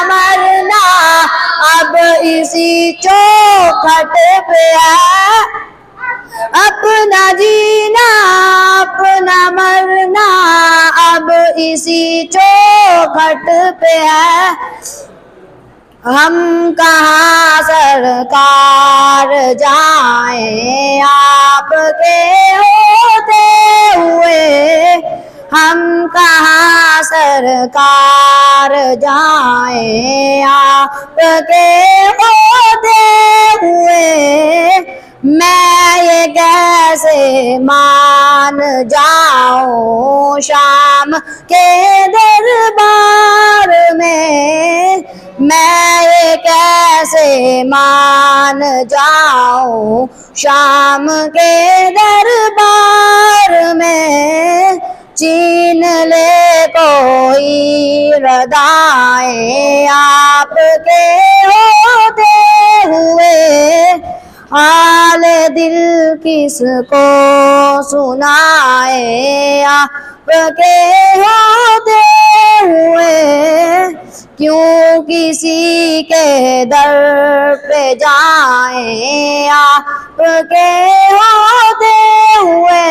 मरना अब इसी चौखट पे है, अपना जीना अपना मरना अब इसी चौखट पे है। हम कहाँ सरकार जाएं आपके होते हुए, हम कहाँ सरकार जाएं आपके होते हुए। मैं ये कैसे मान जाऊं शाम के दरबार में, मैं ये कैसे मान जाऊं शाम के दरबार में। छीन ले कोई रदाएं आपके होते हुए, हाल दिल किसको सुनाए आपके होते हुए। क्यों किसी के दर पे जाएं आपके होते हुए।